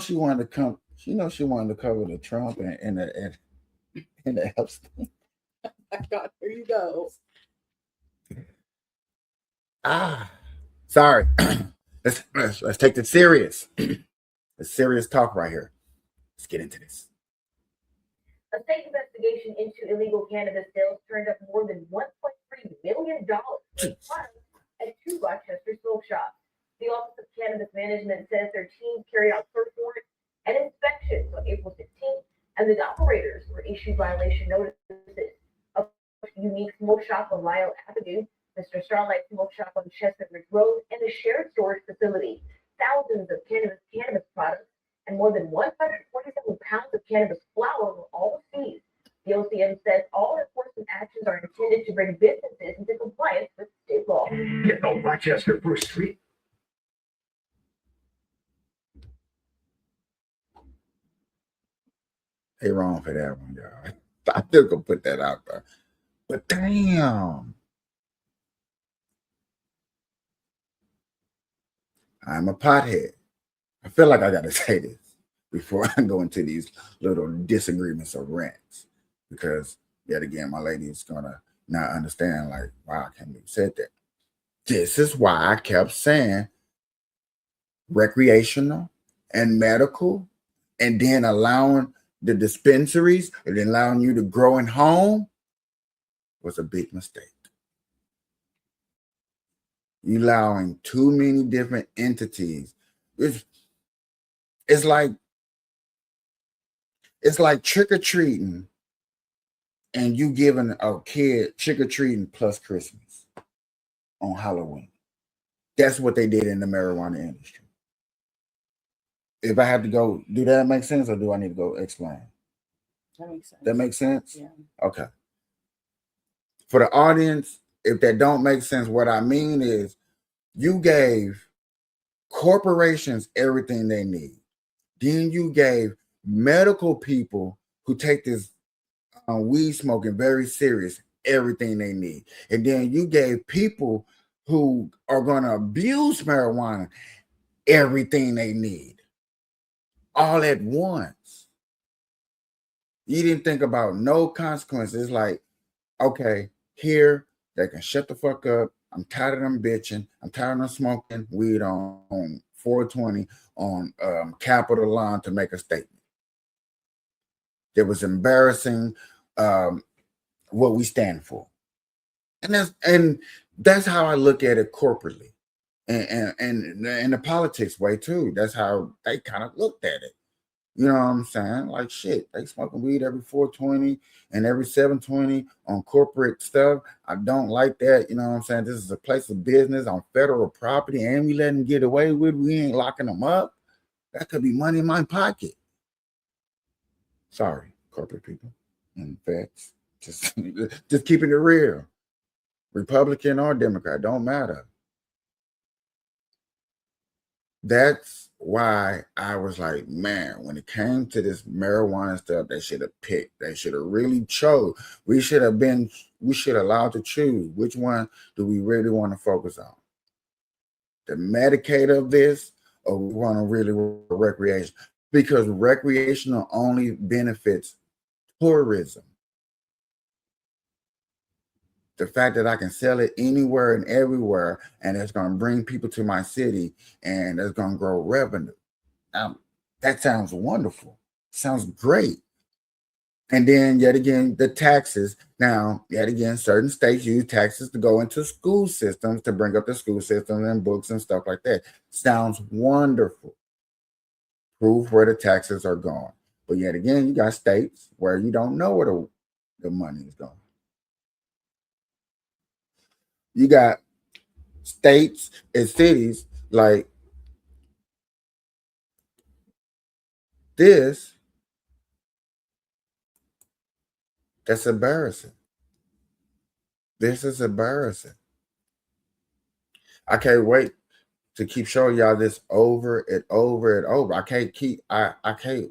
she wanted to come. She wanted to cover the Trump and the Epstein. God, here you go. Sorry. let's take this serious. It's serious talk right here. Let's get into this. A state investigation into illegal cannabis sales turned up more than $1.3 million at two Rochester smoke shops. The Office of Cannabis Management says their team carried out search warrants and inspections on April 16th, and the operators were issued violation notices of Unique Smoke Shop on Lyle Avenue, Mr. Starlight Smoke Shop on Chestnut Ridge Road, and the shared storage facility. Thousands of cannabis products and more than 147 pounds of cannabis flower were all seized. The OCM says all enforcement actions are intended to bring businesses into compliance with state law. Get no Rochester First Street. They wrong for that one, y'all. I still gonna put that out there. But damn. I'm a pothead. I feel like I gotta say this before I go into these little disagreements or rants. Because yet again, my lady is gonna not understand, like, wow, I can't believe you said that. This is why I kept saying recreational and medical, and then allowing the dispensaries and then allowing you to grow in home was a big mistake. You allowing too many different entities. It's like trick-or-treating and you giving a kid trick-or-treating plus Christmas on Halloween. That's what they did in the marijuana industry. If I have to go, do that make sense, or do I need to go explain? That makes sense. That makes sense? Yeah. Okay. For the audience, if that don't make sense, what I mean is you gave corporations everything they need. Then you gave medical people who take this weed smoking very serious everything they need. And then you gave people who are going to abuse marijuana everything they need. All at once. You didn't think about no consequences. Like, okay, here they can shut the fuck up. I'm tired of them bitching. I'm tired of them smoking weed on 420 on Capitol Lawn to make a statement. It was embarrassing what we stand for. And that's how I look at it corporately. And in the politics way too. That's how they kind of looked at it. You know what I'm saying? Like, shit, they smoking weed every 420 and every 720 on corporate stuff. I don't like that. You know what I'm saying? This is a place of business on federal property, and we let them get away with it. We ain't locking them up. That could be money in my pocket. Sorry, corporate people and feds. Just keeping it real. Republican or Democrat, don't matter. That's why I was like, man, when it came to this marijuana stuff, they should have picked. They should have really chose. We should have allowed to choose. Which one do we really want to focus on? The Medicaid of this, or we want to really recreation? Because recreational only benefits tourism. The fact that I can sell it anywhere and everywhere, and it's going to bring people to my city, and it's going to grow revenue. That sounds wonderful. Sounds great. And then, yet again, the taxes. Now, yet again, certain states use taxes to go into school systems to bring up the school systems and books and stuff like that. Sounds wonderful. Prove where the taxes are going. But yet again, you got states where you don't know where the money is going. You got states and cities like this. That's embarrassing. This is embarrassing. I can't wait to keep showing y'all this over and over and over. I can't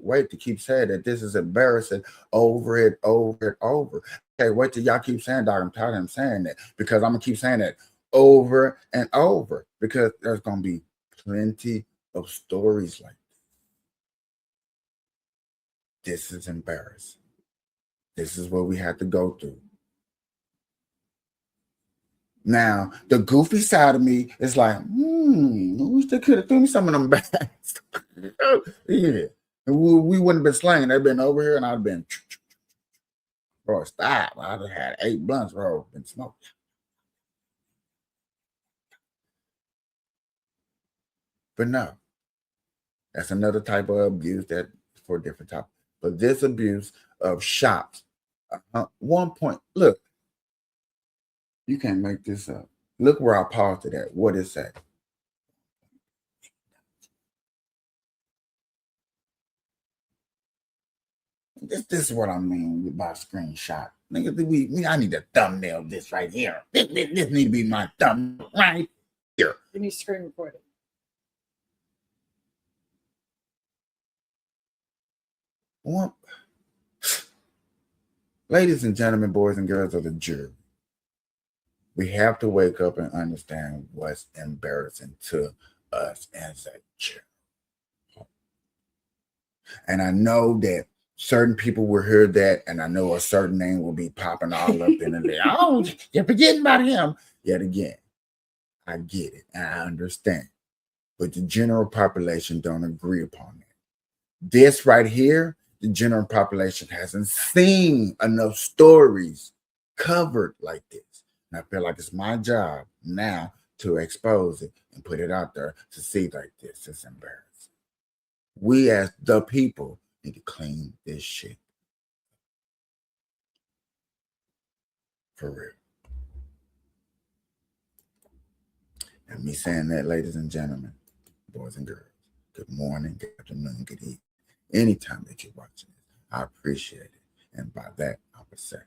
wait to keep saying that this is embarrassing over and over and over. I can't wait till y'all keep saying, dog, I'm tired of him saying that, because I'm gonna keep saying that over and over, because there's gonna be plenty of stories like this. this is embarrassing. This is what we had to go through. Now, the goofy side of me is like, wish they could have threw me some of them bags. Yeah. We wouldn't have been slaying. They'd been over here and I'd have been, bro, stop. I'd have had 8 blunts, bro, and smoked. But no, that's another type of abuse that for a different topic. But this abuse of shops, 1 point, look, you can't make this up. Look where I paused it at. What is that? This is what I mean by screenshot. Nigga, I need to thumbnail this right here. This need to be my thumbnail right here. You need to screen record it. Well, ladies and gentlemen, boys and girls of the jury, we have to wake up and understand what's embarrassing to us as a jury. And I know that certain people will hear that, and I know a certain name will be popping all up in there. Oh, you're forgetting about him. Yet again, I get it, and I understand. But the general population don't agree upon that. This right here, the general population hasn't seen enough stories covered like this. And I feel like it's my job now to expose it and put it out there to see like this. It's embarrassing. We as the people need to clean this shit. For real. And me saying that, ladies and gentlemen, boys and girls, good morning, good afternoon, good evening. Anytime that you're watching it, I appreciate it. And by that, I would say,